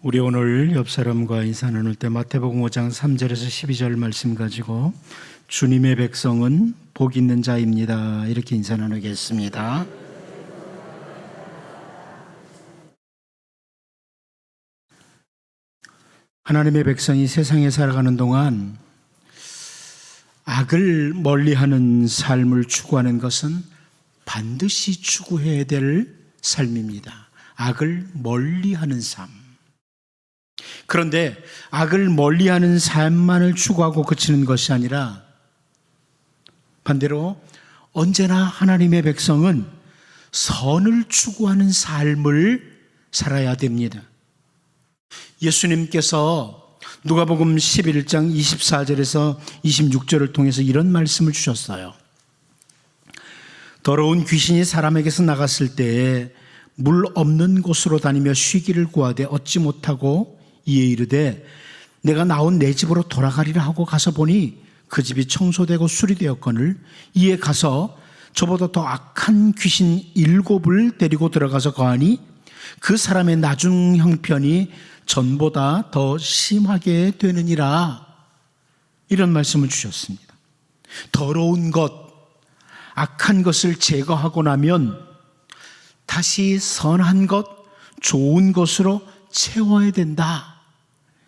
우리 오늘 옆 사람과 인사 나눌 때 마태복음 5장 3절에서 12절 말씀 가지고 주님의 백성은 복 있는 자입니다. 이렇게 인사 나누겠습니다. 하나님의 백성이 세상에 살아가는 동안 악을 멀리하는 삶을 추구하는 것은 반드시 추구해야 될 삶입니다. 악을 멀리하는 삶. 그런데 악을 멀리하는 삶만을 추구하고 그치는 것이 아니라 반대로 언제나 하나님의 백성은 선을 추구하는 삶을 살아야 됩니다. 예수님께서 누가복음 11장 24절에서 26절을 통해서 이런 말씀을 주셨어요. 더러운 귀신이 사람에게서 나갔을 때에 물 없는 곳으로 다니며 쉬기를 구하되 얻지 못하고 이에 이르되 내가 나온 내 집으로 돌아가리라 하고 가서 보니 그 집이 청소되고 수리되었거늘 이에 가서 저보다 더 악한 귀신 7을 데리고 들어가서 거하니 그 사람의 나중 형편이 전보다 더 심하게 되느니라. 이런 말씀을 주셨습니다. 더러운 것, 악한 것을 제거하고 나면 다시 선한 것, 좋은 것으로 채워야 된다.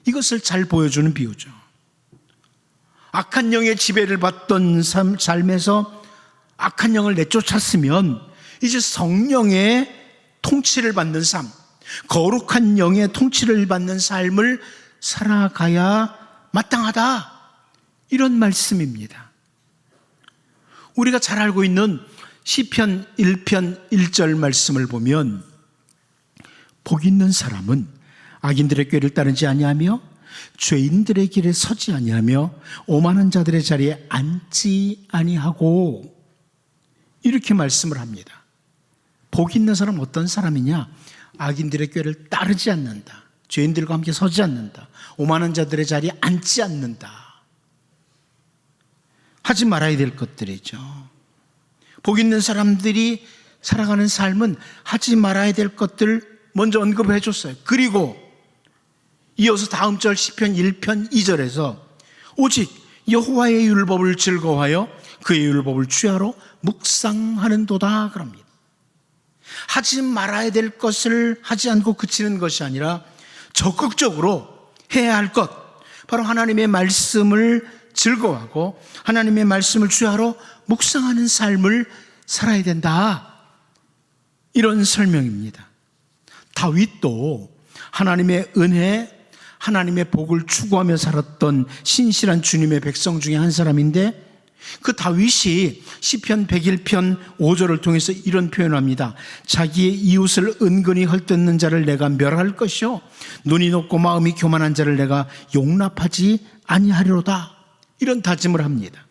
이것을 잘 보여주는 비유죠. 악한 영의 지배를 받던 삶에서 악한 영을 내쫓았으면 이제 성령의 통치를 받는 삶, 거룩한 영의 통치를 받는 삶을 살아가야 마땅하다. 이런 말씀입니다. 우리가 잘 알고 있는 시편 1편 1절 말씀을 보면 복 있는 사람은 악인들의 꾀를 따르지 아니하며 죄인들의 길에 서지 아니하며 오만한 자들의 자리에 앉지 아니하고 이렇게 말씀을 합니다. 복 있는 사람은 어떤 사람이냐? 악인들의 꾀를 따르지 않는다. 죄인들과 함께 서지 않는다. 오만한 자들의 자리에 앉지 않는다. 하지 말아야 될 것들이죠. 복 있는 사람들이 살아가는 삶은 하지 말아야 될 것들 먼저 언급해 줬어요. 그리고 이어서 다음 절 시편 1편 2절에서 오직 여호와의 율법을 즐거워하여 그의 율법을 취하러 묵상하는도다 그럽니다. 하지 말아야 될 것을 하지 않고 그치는 것이 아니라 적극적으로 해야 할 것, 바로 하나님의 말씀을 즐거워하고 하나님의 말씀을 취하러 묵상하는 삶을 살아야 된다. 이런 설명입니다. 다윗도 하나님의 은혜, 하나님의 복을 추구하며 살았던 신실한 주님의 백성 중에 한 사람인데 그 다윗이 시편 101편 5절을 통해서 이런 표현을 합니다. 자기의 이웃을 은근히 헐뜯는 자를 내가 멸할 것이요 눈이 높고 마음이 교만한 자를 내가 용납하지 아니하리로다. 이런 다짐을 합니다.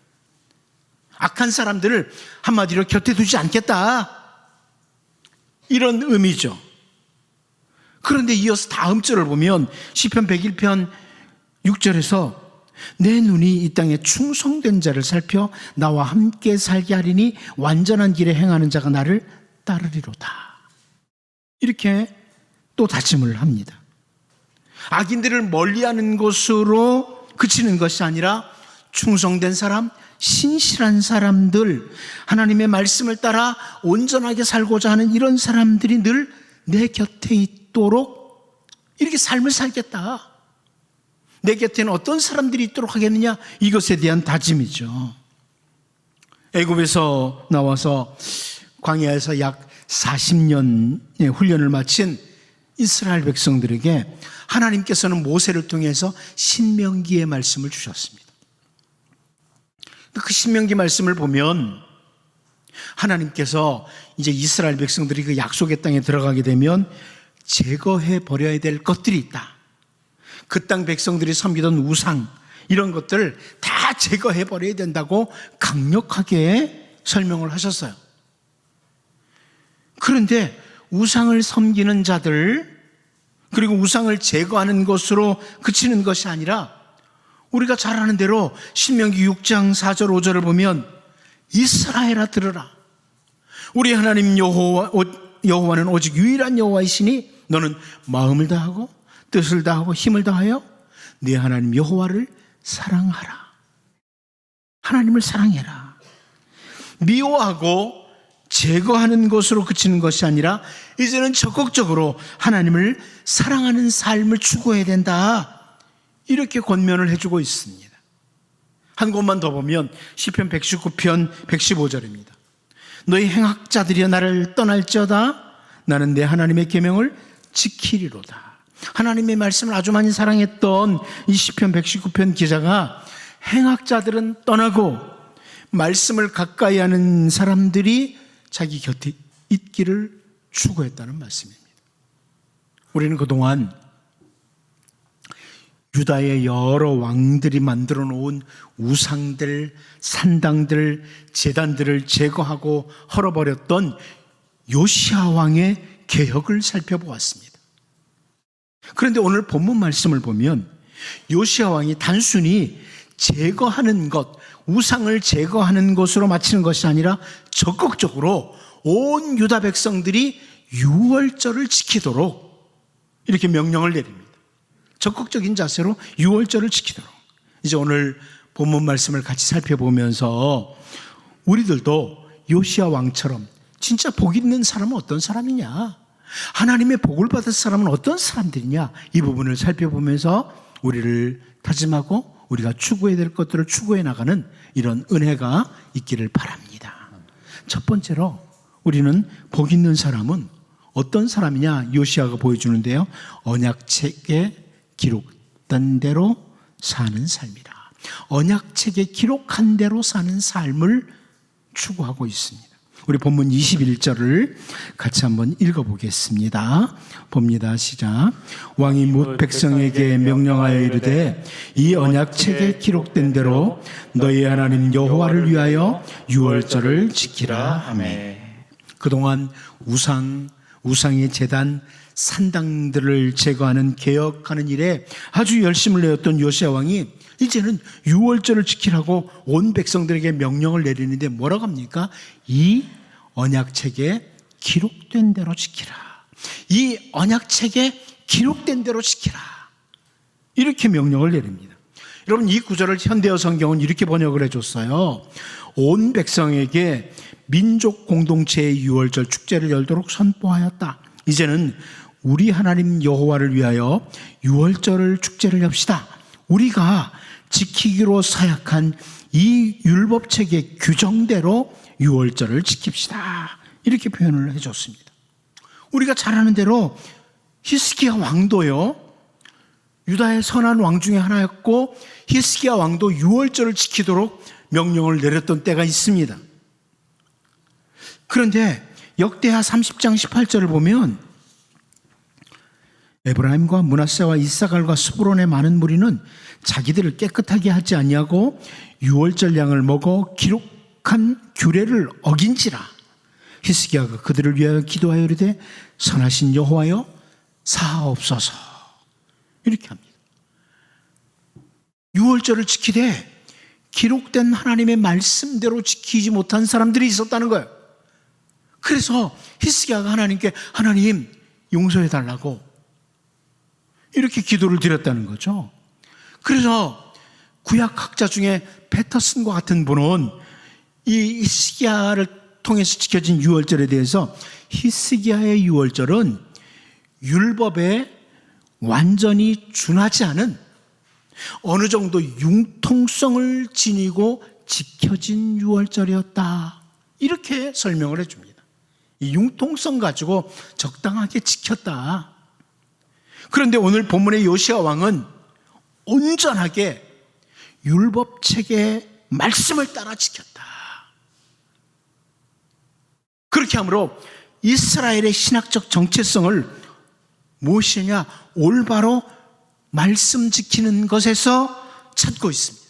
악한 사람들을 한마디로 곁에 두지 않겠다. 이런 의미죠. 그런데 이어서 다음 절을 보면 시편 101편 6절에서 내 눈이 이 땅에 충성된 자를 살펴 나와 함께 살게 하리니 완전한 길에 행하는 자가 나를 따르리로다. 이렇게 또 다짐을 합니다. 악인들을 멀리하는 것으로 그치는 것이 아니라 충성된 사람, 신실한 사람들, 하나님의 말씀을 따라 온전하게 살고자 하는 이런 사람들이 늘 내 곁에 있도록 이렇게 삶을 살겠다. 내 곁에는 어떤 사람들이 있도록 하겠느냐? 이것에 대한 다짐이죠. 애굽에서 나와서 광야에서 약 40년의 훈련을 마친 이스라엘 백성들에게 하나님께서는 모세를 통해서 신명기의 말씀을 주셨습니다. 그 신명기 말씀을 보면 하나님께서 이제 이스라엘 백성들이 그 약속의 땅에 들어가게 되면 제거해 버려야 될 것들이 있다. 그 땅 백성들이 섬기던 우상 이런 것들을 다 제거해 버려야 된다고 강력하게 설명을 하셨어요. 그런데 우상을 섬기는 자들 그리고 우상을 제거하는 것으로 그치는 것이 아니라 우리가 잘 아는 대로 신명기 6장 4절 5절을 보면 이스라엘아 들으라. 우리 하나님 여호와는 오직 유일한 여호와이시니 너는 마음을 다하고 뜻을 다하고 힘을 다하여 네 하나님 여호와를 사랑하라. 하나님을 사랑해라. 미워하고 제거하는 것으로 그치는 것이 아니라 이제는 적극적으로 하나님을 사랑하는 삶을 추구해야 된다. 이렇게 권면을 해주고 있습니다. 한 곳만 더 보면 시편 119편 115절입니다. 너희 행악자들이여 나를 떠날지어다 나는 내 하나님의 계명을 지키리로다. 하나님의 말씀을 아주 많이 사랑했던 이 시편 119편 기자가 행악자들은 떠나고 말씀을 가까이 하는 사람들이 자기 곁에 있기를 추구했다는 말씀입니다. 우리는 그동안 유다의 여러 왕들이 만들어 놓은 우상들, 산당들, 제단들을 제거하고 헐어버렸던 요시야 왕의 개혁을 살펴보았습니다. 그런데 오늘 본문 말씀을 보면 요시야 왕이 단순히 제거하는 것, 우상을 제거하는 것으로 마치는 것이 아니라 적극적으로 온 유다 백성들이 유월절을 지키도록 이렇게 명령을 내립니다. 적극적인 자세로 유월절을 지키도록. 이제 오늘 본문 말씀을 같이 살펴보면서 우리들도 요시야 왕처럼 진짜 복 있는 사람은 어떤 사람이냐, 하나님의 복을 받을 사람은 어떤 사람들이냐, 이 부분을 살펴보면서 우리를 다짐하고 우리가 추구해야 될 것들을 추구해 나가는 이런 은혜가 있기를 바랍니다. 첫 번째로 우리는 복 있는 사람은 어떤 사람이냐, 요시야가 보여주는데요, 언약책에 기록된 대로 사는 삶이다. 언약책에 기록한 대로 사는 삶을 추구하고 있습니다. 우리 본문 21절을 같이 한번 읽어보겠습니다. 봅니다. 시작. 왕이 뭇 백성에게 명령하여 이르되 이 언약책에 기록된 대로 너희 하나님 여호와를 위하여 유월절을 지키라 하매. 그동안 우상의 제단, 산당들을 제거하는 개혁하는 일에 아주 열심을 내었던 요시야 왕이 이제는 유월절을 지키라고 온 백성들에게 명령을 내리는데 뭐라고 합니까? 이 언약책에 기록된 대로 지키라. 이 언약책에 기록된 대로 지키라. 이렇게 명령을 내립니다. 여러분, 이 구절을 현대어 성경은 이렇게 번역을 해줬어요. 온 백성에게 민족 공동체의 유월절 축제를 열도록 선포하였다. 이제는 우리 하나님 여호와를 위하여 유월절을 축제를 엽시다. 우리가 지키기로 사약한 이 율법책의 규정대로 유월절을 지킵시다. 이렇게 표현을 해줬습니다. 우리가 잘 아는 대로 히스기야 왕도요, 유다의 선한 왕 중에 하나였고 히스기야 왕도 유월절을 지키도록 명령을 내렸던 때가 있습니다. 그런데 역대하 30장 18절을 보면 에브라임과 므낫세와 이사갈과 스브론의 많은 무리는 자기들을 깨끗하게 하지 아니하고 유월절 양을 먹어 기록한 규례를 어긴지라. 히스기야가 그들을 위하여 기도하여 이르되 선하신 여호와여 사하옵소서. 이렇게 합니다. 유월절을 지키되 기록된 하나님의 말씀대로 지키지 못한 사람들이 있었다는 거예요. 그래서 히스기야가 하나님께 하나님 용서해 달라고 이렇게 기도를 드렸다는 거죠. 그래서 구약학자 중에 패터슨과 같은 분은 이 히스기야를 통해서 지켜진 유월절에 대해서 히스기야의 유월절은 율법에 완전히 준하지 않은 어느 정도 융통성을 지니고 지켜진 유월절이었다. 이렇게 설명을 해줍니다. 이 융통성 가지고 적당하게 지켰다. 그런데 오늘 본문의 요시야 왕은 온전하게 율법책의 말씀을 따라 지켰다. 그렇게 함으로 이스라엘의 신학적 정체성을 무엇이냐? 올바로 말씀 지키는 것에서 찾고 있습니다.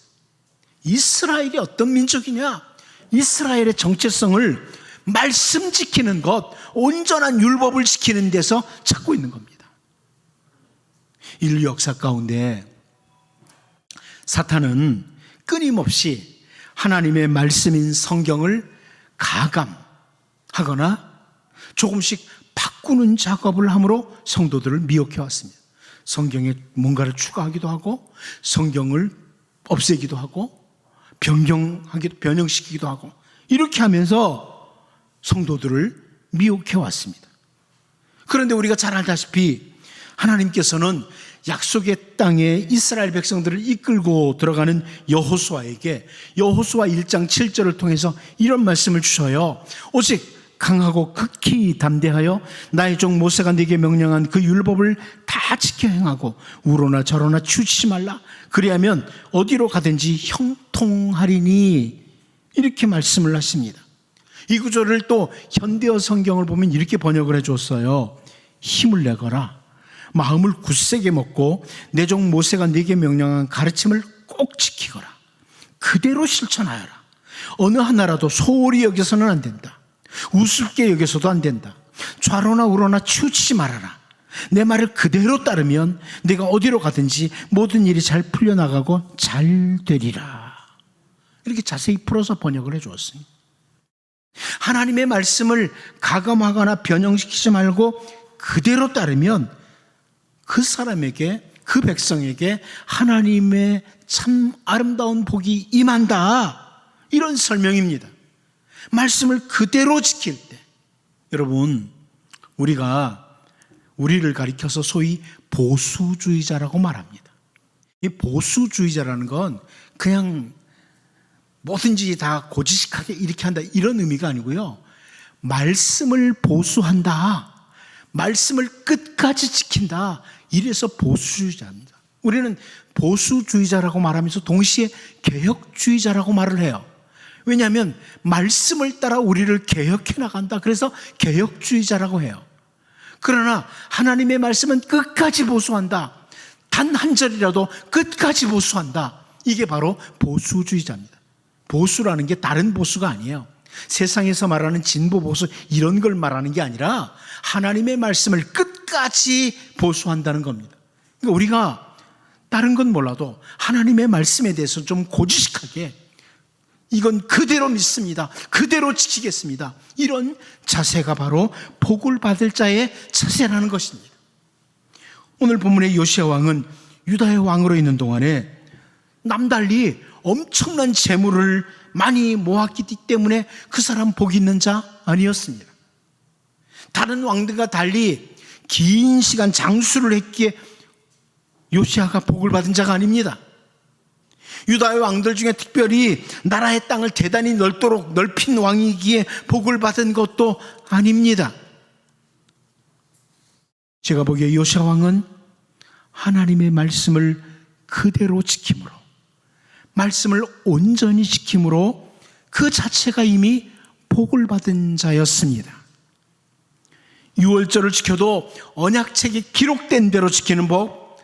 이스라엘이 어떤 민족이냐? 이스라엘의 정체성을 말씀 지키는 것, 온전한 율법을 지키는 데서 찾고 있는 겁니다. 인류 역사 가운데 사탄은 끊임없이 하나님의 말씀인 성경을 가감하거나 조금씩 바꾸는 작업을 함으로 성도들을 미혹해 왔습니다. 성경에 뭔가를 추가하기도 하고 성경을 없애기도 하고 변형시키기도 하고 이렇게 하면서 성도들을 미혹해 왔습니다. 그런데 우리가 잘 알다시피 하나님께서는 약속의 땅에 이스라엘 백성들을 이끌고 들어가는 여호수아에게 여호수아 1장 7절을 통해서 이런 말씀을 주셔요. 오직 강하고 극히 담대하여 나의 종 모세가 네게 명령한 그 율법을 다 지켜 행하고 우로나 저로나 치우치지 말라. 그리하면 어디로 가든지 형통하리니. 이렇게 말씀을 하십니다. 이 구절을 또 현대어 성경을 보면 이렇게 번역을 해줬어요. 힘을 내거라. 마음을 굳세게 먹고 내 종 모세가 네게 명령한 가르침을 꼭 지키거라. 그대로 실천하여라. 어느 하나라도 소홀히 여겨서는 안 된다. 우습게 여겨서도 안 된다. 좌로나 우로나 치우치지 말아라. 내 말을 그대로 따르면 내가 어디로 가든지 모든 일이 잘 풀려나가고 잘 되리라. 이렇게 자세히 풀어서 번역을 해주었습니다. 하나님의 말씀을 가감하거나 변형시키지 말고 그대로 따르면 그 사람에게, 그 백성에게 하나님의 참 아름다운 복이 임한다. 이런 설명입니다. 말씀을 그대로 지킬 때, 여러분, 우리를 가리켜서 소위 보수주의자라고 말합니다. 이 보수주의자라는 건 그냥 뭐든지 다 고지식하게 이렇게 한다 이런 의미가 아니고요. 말씀을 보수한다. 말씀을 끝까지 지킨다. 이래서 보수주의자입니다. 우리는 보수주의자라고 말하면서 동시에 개혁주의자라고 말을 해요. 왜냐하면 말씀을 따라 우리를 개혁해 나간다. 그래서 개혁주의자라고 해요. 그러나 하나님의 말씀은 끝까지 보수한다. 단 한 절이라도 끝까지 보수한다. 이게 바로 보수주의자입니다. 보수라는 게 다른 보수가 아니에요. 세상에서 말하는 진보 보수 이런 걸 말하는 게 아니라 하나님의 말씀을 끝까지 보수한다는 겁니다. 그러니까 우리가 다른 건 몰라도 하나님의 말씀에 대해서 좀 고지식하게 이건 그대로 믿습니다. 그대로 지키겠습니다. 이런 자세가 바로 복을 받을 자의 자세라는 것입니다. 오늘 본문의 요시야 왕은 유다의 왕으로 있는 동안에 남달리 엄청난 재물을 많이 모았기 때문에 그 사람 복 있는 자 아니었습니다. 다른 왕들과 달리 긴 시간 장수를 했기에 요시야가 복을 받은 자가 아닙니다. 유다의 왕들 중에 특별히 나라의 땅을 대단히 넓도록 넓힌 왕이기에 복을 받은 것도 아닙니다. 제가 보기에 요시야 왕은 하나님의 말씀을 그대로 지킴으로, 말씀을 온전히 지킴으로 그 자체가 이미 복을 받은 자였습니다. 유월절을 지켜도 언약책에 기록된 대로 지키는 복,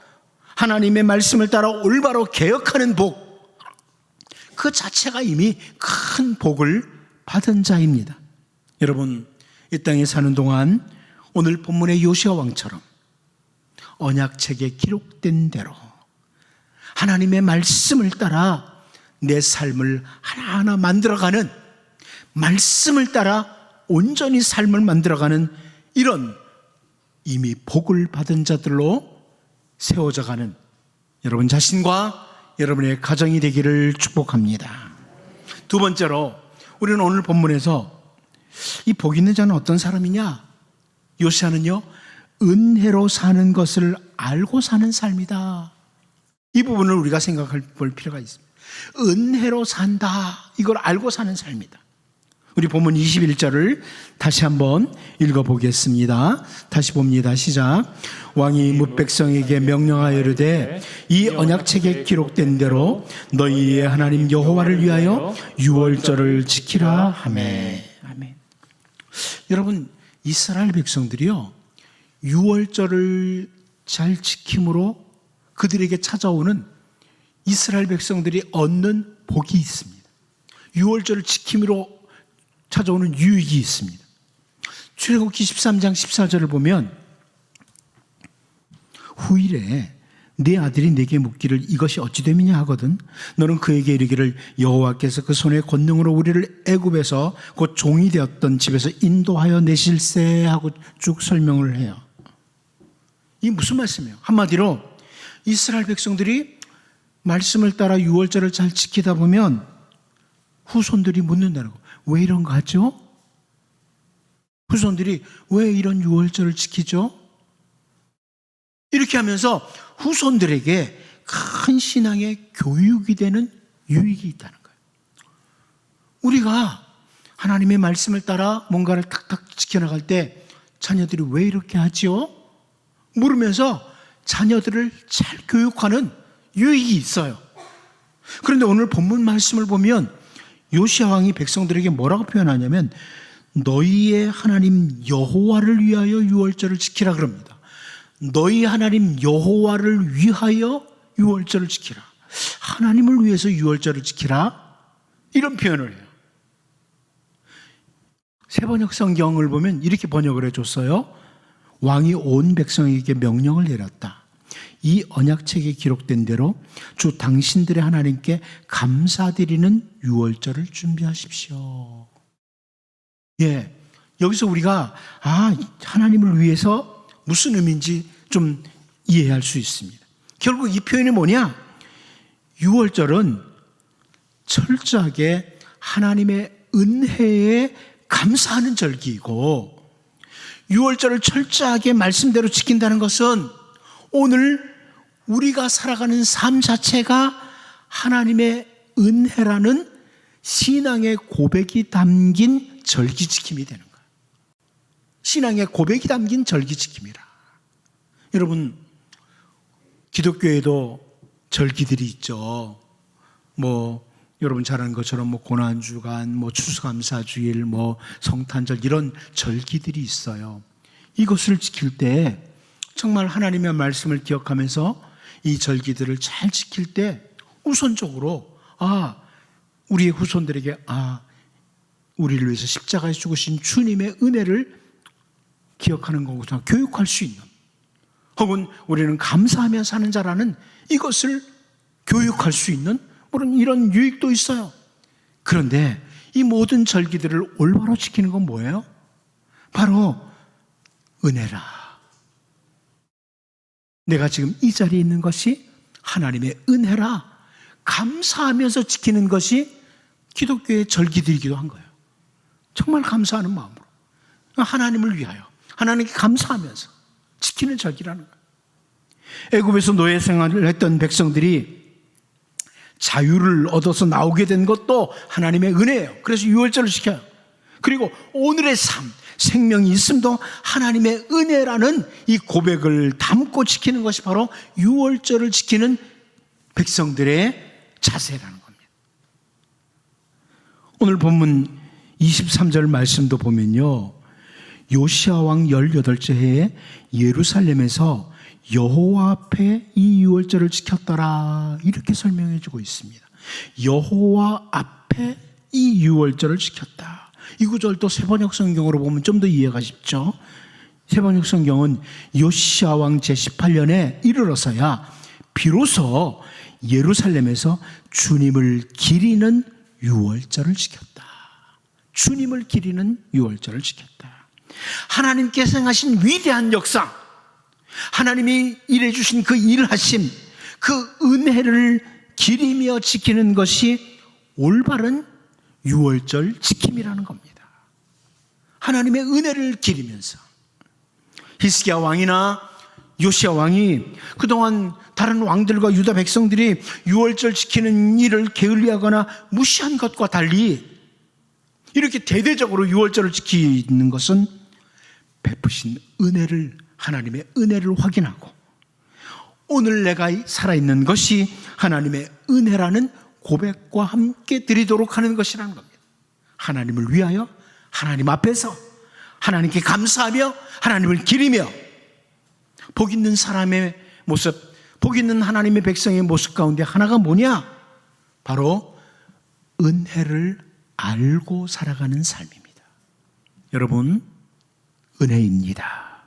하나님의 말씀을 따라 올바로 개혁하는 복, 그 자체가 이미 큰 복을 받은 자입니다. 여러분, 이 땅에 사는 동안 오늘 본문의 요시야 왕처럼 언약책에 기록된 대로 하나님의 말씀을 따라 내 삶을 하나하나 만들어가는, 말씀을 따라 온전히 삶을 만들어가는 이런 이미 복을 받은 자들로 세워져가는 여러분 자신과 여러분의 가정이 되기를 축복합니다. 두 번째로 우리는 오늘 본문에서 이 복 있는 자는 어떤 사람이냐? 요시야는요, 은혜로 사는 것을 알고 사는 삶이다. 이 부분을 우리가 생각해 볼 필요가 있습니다. 은혜로 산다. 이걸 알고 사는 삶이다. 우리 본문 21절을 다시 한번 읽어보겠습니다. 다시 봅니다. 시작. 왕이 뭇백성에게 명령하여 이르되 이 언약책에 기록된 대로 너희의 하나님 여호와를 위하여 유월절을 지키라 하매. 아멘. 여러분, 이스라엘 백성들이요, 유월절을 잘 지킴으로 그들에게 찾아오는 이스라엘 백성들이 얻는 복이 있습니다. 유월절을 지킴으로 찾아오는 유익이 있습니다. 출애굽기 13장 14절을 보면 후일에 네 아들이 내게 묻기를 이것이 어찌 됨이냐 하거든 너는 그에게 이르기를 여호와께서 그 손의 권능으로 우리를 애굽에서 곧 종이 되었던 집에서 인도하여 내실세 하고 쭉 설명을 해요. 이 무슨 말씀이에요? 한마디로 이스라엘 백성들이 말씀을 따라 유월절을 잘 지키다 보면 후손들이 묻는다는 거. 왜 이런 거 하죠? 후손들이 왜 이런 유월절을 지키죠? 이렇게 하면서 후손들에게 큰 신앙의 교육이 되는 유익이 있다는 거예요. 우리가 하나님의 말씀을 따라 뭔가를 탁탁 지켜나갈 때 자녀들이 왜 이렇게 하지요? 물으면서 자녀들을 잘 교육하는 유익이 있어요. 그런데 오늘 본문 말씀을 보면 요시야 왕이 백성들에게 뭐라고 표현하냐면 너희의 하나님 여호와를 위하여 유월절을 지키라 그럽니다. 너희 하나님 여호와를 위하여 유월절을 지키라. 하나님을 위해서 유월절을 지키라. 이런 표현을 해요. 세번역 성경을 보면 이렇게 번역을 해줬어요. 왕이 온 백성에게 명령을 내렸다. 이 언약책에 기록된 대로 주 당신들의 하나님께 감사드리는 유월절을 준비하십시오. 예, 여기서 우리가 하나님을 위해서 무슨 의미인지 좀 이해할 수 있습니다. 결국 이 표현이 뭐냐? 유월절은 철저하게 하나님의 은혜에 감사하는 절기이고, 유월절을 철저하게 말씀대로 지킨다는 것은 오늘 우리가 살아가는 삶 자체가 하나님의 은혜라는 신앙의 고백이 담긴 절기 지킴이 되는 거예요. 신앙의 고백이 담긴 절기 지킴이라. 여러분, 기독교에도 절기들이 있죠. 여러분 잘 아는 것처럼 고난주간, 추수감사주일, 성탄절 이런 절기들이 있어요. 이것을 지킬 때 정말 하나님의 말씀을 기억하면서 이 절기들을 잘 지킬 때 우선적으로 우리의 후손들에게 우리를 위해서 십자가에 죽으신 주님의 은혜를 기억하는 거구나 교육할 수 있는, 혹은 우리는 감사하며 사는 자라는 이것을 교육할 수 있는 물론 이런 유익도 있어요. 그런데 이 모든 절기들을 올바로 지키는 건 뭐예요? 바로 은혜라. 내가 지금 이 자리에 있는 것이 하나님의 은혜라. 감사하면서 지키는 것이 기독교의 절기들이기도 한 거예요. 정말 감사하는 마음으로 하나님을 위하여 하나님께 감사하면서 지키는 절기라는 거예요. 애굽에서 노예 생활을 했던 백성들이 자유를 얻어서 나오게 된 것도 하나님의 은혜예요. 그래서 유월절을 지켜요. 그리고 오늘의 삶, 생명이 있음도 하나님의 은혜라는 이 고백을 담고 지키는 것이 바로 유월절을 지키는 백성들의 자세라는 겁니다. 오늘 본문 23절 말씀도 보면요, 요시야 왕 18째 해에 예루살렘에서 여호와 앞에 이 유월절을 지켰더라, 이렇게 설명해 주고 있습니다. 여호와 앞에 이 유월절을 지켰다. 이 구절도 세번역 성경으로 보면 좀 더 이해가 쉽죠. 세번역 성경은 요시야 왕 제18년에 이르러서야 비로소 예루살렘에서 주님을 기리는 유월절을 지켰다. 주님을 기리는 유월절을 지켰다. 하나님께서 행하신 위대한 역사, 하나님이 일해주신 그 일하심, 그 은혜를 기리며 지키는 것이 올바른 유월절 지킴이라는 겁니다. 하나님의 은혜를 기리면서 히스기야 왕이나 요시야 왕이 그동안 다른 왕들과 유다 백성들이 유월절 지키는 일을 게을리하거나 무시한 것과 달리 이렇게 대대적으로 유월절을 지키는 것은 베푸신 은혜를, 하나님의 은혜를 확인하고 오늘 내가 살아있는 것이 하나님의 은혜라는 고백과 함께 드리도록 하는 것이라는 겁니다. 하나님을 위하여 하나님 앞에서 하나님께 감사하며 하나님을 기리며 복 있는 사람의 모습, 복 있는 하나님의 백성의 모습 가운데 하나가 뭐냐? 바로 은혜를 알고 살아가는 삶입니다. 여러분, 은혜입니다.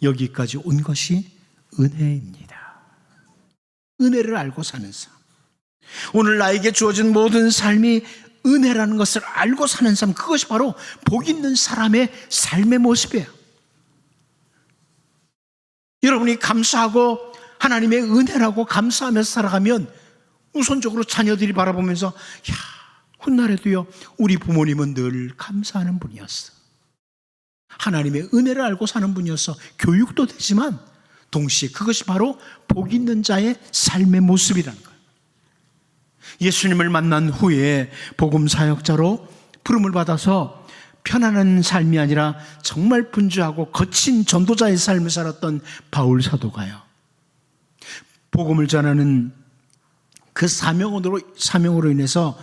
여기까지 온 것이 은혜입니다. 은혜를 알고 사는 삶. 오늘 나에게 주어진 모든 삶이 은혜라는 것을 알고 사는 삶, 그것이 바로 복 있는 사람의 삶의 모습이에요. 여러분이 감사하고 하나님의 은혜라고 감사하면서 살아가면 우선적으로 자녀들이 바라보면서 야, 훗날에도요 우리 부모님은 늘 감사하는 분이었어. 하나님의 은혜를 알고 사는 분이었어. 교육도 되지만 동시에 그것이 바로 복 있는 자의 삶의 모습이라는 거예요. 예수님을 만난 후에 복음 사역자로 부름을 받아서 편안한 삶이 아니라 정말 분주하고 거친 전도자의 삶을 살았던 바울 사도가요, 복음을 전하는 그 사명으로 인해서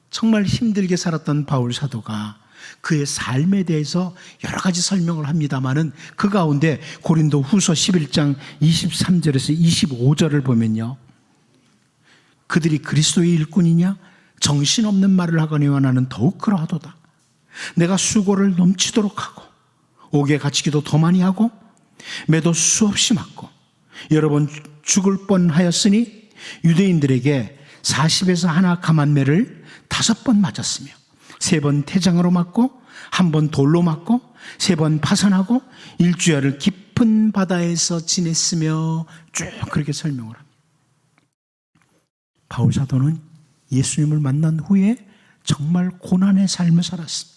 정말 힘들게 살았던 바울 사도가 그의 삶에 대해서 여러 가지 설명을 합니다마는 그 가운데 고린도 후서 11장 23절에서 25절을 보면요, 그들이 그리스도의 일꾼이냐 정신없는 말을 하거니와 나는 더욱 그러하도다. 내가 수고를 넘치도록 하고 옥에 갇히기도 더 많이 하고 매도 수없이 맞고 여러 번 죽을 뻔하였으니 유대인들에게 40에서 하나 감한매를 5번 맞았으며 3번 태장으로 맞고 1번 돌로 맞고 3번 파산하고 일주일을 깊은 바다에서 지냈으며 쭉 그렇게 설명을 합니다. 바울 사도는 예수님을 만난 후에 정말 고난의 삶을 살았습니다.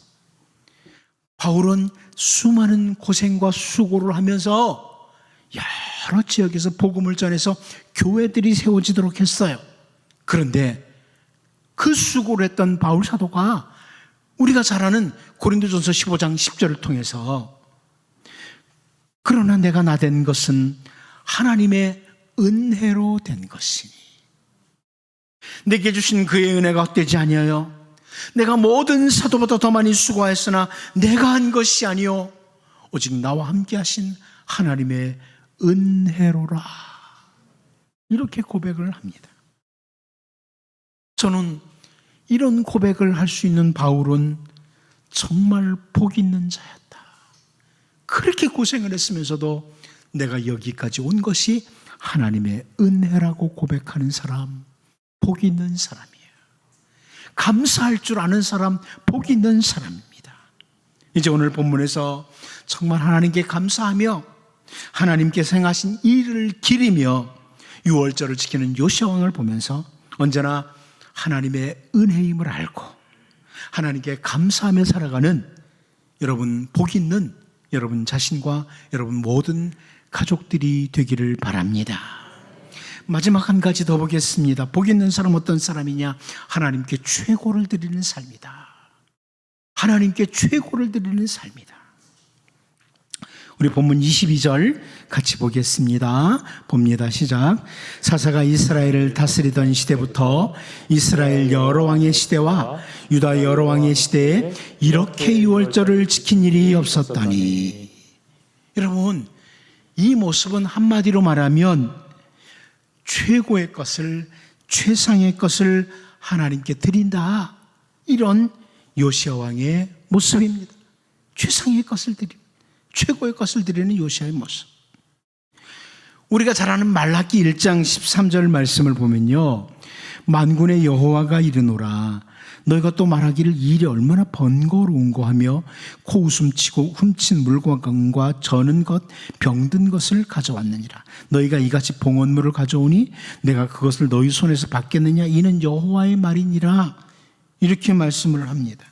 바울은 수많은 고생과 수고를 하면서 여러 지역에서 복음을 전해서 교회들이 세워지도록 했어요. 그런데 그 수고를 했던 바울 사도가 우리가 잘 아는 고린도전서 15장 10절을 통해서 그러나 내가 나된 것은 하나님의 은혜로 된 것이니 내게 주신 그의 은혜가 헛되지 아니하여 내가 모든 사도보다 더 많이 수고하였으나 내가 한 것이 아니요 오직 나와 함께 하신 하나님의 은혜로라, 이렇게 고백을 합니다. 저는 이런 고백을 할 수 있는 바울은 정말 복 있는 자였다. 그렇게 고생을 했으면서도 내가 여기까지 온 것이 하나님의 은혜라고 고백하는 사람, 복 있는 사람이에요. 감사할 줄 아는 사람, 복 있는 사람입니다. 이제 오늘 본문에서 정말 하나님께 감사하며 하나님께서 행하신 일을 기리며 유월절을 지키는 요시아왕을 보면서 언제나 하나님의 은혜임을 알고 하나님께 감사하며 살아가는 여러분, 복 있는 여러분 자신과 여러분 모든 가족들이 되기를 바랍니다. 마지막 한 가지 더 보겠습니다. 복 있는 사람 어떤 사람이냐? 하나님께 최고를 드리는 삶이다. 하나님께 최고를 드리는 삶이다. 우리 본문 22절 같이 보겠습니다. 봅니다. 시작. 사사가 이스라엘을 다스리던 시대부터 이스라엘 여러 왕의 시대와 유다 여러 왕의 시대에 이렇게 유월절을 지킨 일이 없었더니. 여러분, 이 모습은 한마디로 말하면 최고의 것을, 최상의 것을 하나님께 드린다, 이런 요시아 왕의 모습입니다. 최상의 것을 드립니다. 최고의 것을 드리는 요시아의 모습. 우리가 잘 아는 말라기 1장 13절 말씀을 보면요, 만군의 여호와가 이르노라 너희가 또 말하기를 이 일이 얼마나 번거로운고 하며 코웃음치고 훔친 물건과 저는 것 병든 것을 가져왔느니라. 너희가 이같이 봉헌물을 가져오니 내가 그것을 너희 손에서 받겠느냐? 이는 여호와의 말이니라. 이렇게 말씀을 합니다.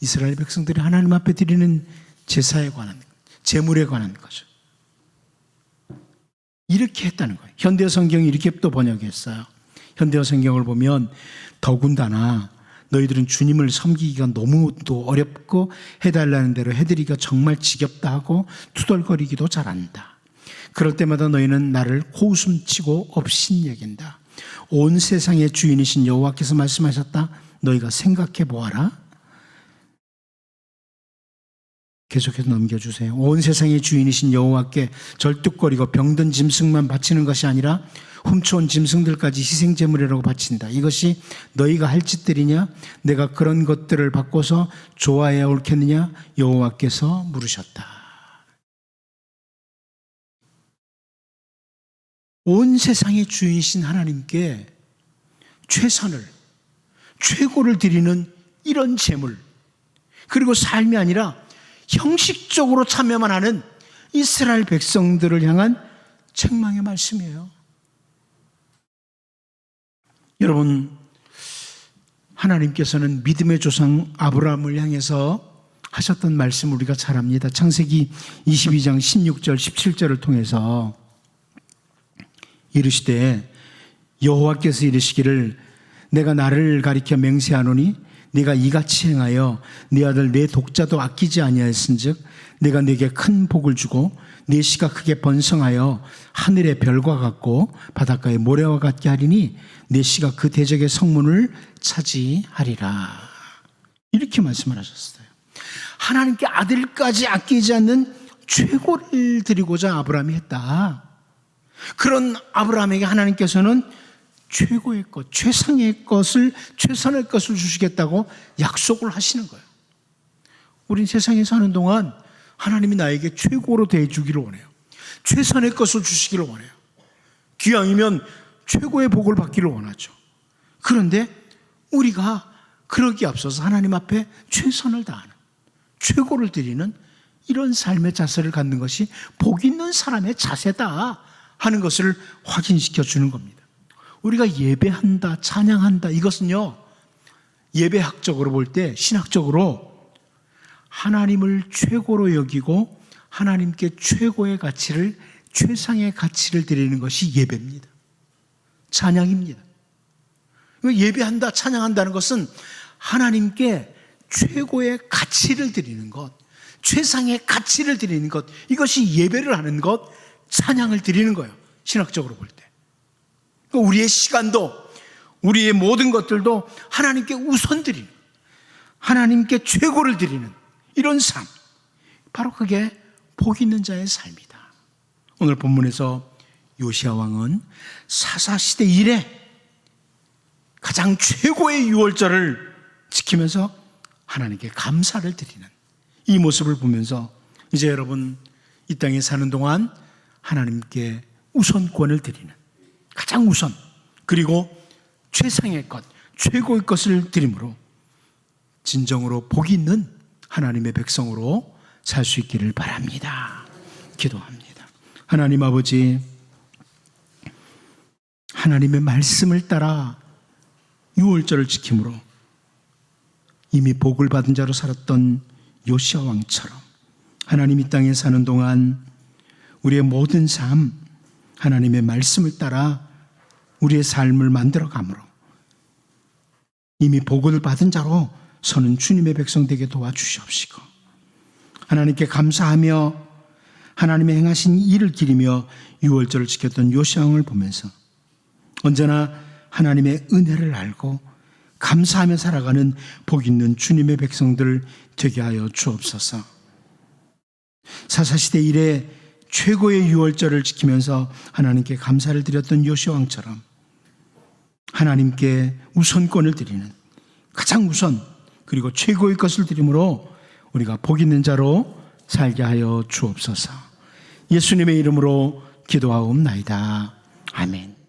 이스라엘 백성들이 하나님 앞에 드리는 제사에 관한, 제물에 관한 거죠. 이렇게 했다는 거예요. 현대어 성경이 이렇게 또 번역했어요. 현대어 성경을 보면 더군다나 너희들은 주님을 섬기기가 너무 또 어렵고 해달라는 대로 해드리기가 정말 지겹다 하고 투덜거리기도 잘한다. 그럴 때마다 너희는 나를 코웃음치고 업신여긴다. 온 세상의 주인이신 여호와께서 말씀하셨다. 너희가 생각해 보아라. 계속해서 넘겨주세요. 온 세상의 주인이신 여호와께 절뚝거리고 병든 짐승만 바치는 것이 아니라 훔쳐온 짐승들까지 희생제물이라고 바친다. 이것이 너희가 할 짓들이냐? 내가 그런 것들을 바꿔서 좋아해야 옳겠느냐? 여호와께서 물으셨다. 온 세상의 주인이신 하나님께 최선을, 최고를 드리는 이런 제물, 그리고 삶이 아니라 형식적으로 참여만 하는 이스라엘 백성들을 향한 책망의 말씀이에요. 여러분, 하나님께서는 믿음의 조상 아브라함을 향해서 하셨던 말씀 우리가 잘 압니다. 창세기 22장 16절 17절을 통해서 이르시되 여호와께서 이르시기를 내가 나를 가리켜 맹세하노니 네가 이같이 행하여 네 아들 내 독자도 아끼지 아니하였은즉 내가 네게 큰 복을 주고 네 씨가 크게 번성하여 하늘의 별과 같고 바닷가의 모래와 같게 하리니 네 씨가 그 대적의 성문을 차지하리라. 이렇게 말씀을 하셨어요. 하나님께 아들까지 아끼지 않는 최고를 드리고자 아브라함이 했다. 그런 아브라함에게 하나님께서는 최고의 것, 최상의 것을, 최선의 것을 주시겠다고 약속을 하시는 거예요. 우린 세상에 사는 동안 하나님이 나에게 최고로 대해주기를 원해요. 최선의 것을 주시기를 원해요. 기왕이면 최고의 복을 받기를 원하죠. 그런데 우리가 그러기에 앞서서 하나님 앞에 최선을 다하는, 최고를 드리는 이런 삶의 자세를 갖는 것이 복 있는 사람의 자세다 하는 것을 확인시켜 주는 겁니다. 우리가 예배한다, 찬양한다, 이것은요, 예배학적으로 볼 때, 신학적으로 하나님을 최고로 여기고 하나님께 최고의 가치를, 최상의 가치를 드리는 것이 예배입니다. 찬양입니다. 예배한다, 찬양한다는 것은 하나님께 최고의 가치를 드리는 것, 최상의 가치를 드리는 것, 이것이 예배를 하는 것, 찬양을 드리는 거예요. 신학적으로 볼 때. 우리의 시간도, 우리의 모든 것들도 하나님께 우선 드리는, 하나님께 최고를 드리는 이런 삶, 바로 그게 복 있는 자의 삶이다. 오늘 본문에서 요시야 왕은 사사시대 이래 가장 최고의 유월절을 지키면서 하나님께 감사를 드리는 이 모습을 보면서 이제 여러분 이 땅에 사는 동안 하나님께 우선권을 드리는, 가장 우선, 그리고 최상의 것, 최고의 것을 드림으로 진정으로 복 있는 하나님의 백성으로 살 수 있기를 바랍니다. 기도합니다. 하나님 아버지, 하나님의 말씀을 따라 유월절을 지킴으로 이미 복을 받은 자로 살았던 요시야 왕처럼 하나님 이 땅에 사는 동안 우리의 모든 삶, 하나님의 말씀을 따라 우리의 삶을 만들어가므로 이미 복을 받은 자로 서는 주님의 백성 되게 도와주시옵시고, 하나님께 감사하며 하나님의 행하신 일을 기리며 유월절을 지켰던 요시야 왕을 보면서 언제나 하나님의 은혜를 알고 감사하며 살아가는 복 있는 주님의 백성들 되게 하여 주옵소서. 사사시대 이래 최고의 유월절을 지키면서 하나님께 감사를 드렸던 요시야 왕처럼 하나님께 우선권을 드리는, 가장 우선 그리고 최고의 것을 드림으로 우리가 복 있는 자로 살게 하여 주옵소서. 예수님의 이름으로 기도하옵나이다. 아멘.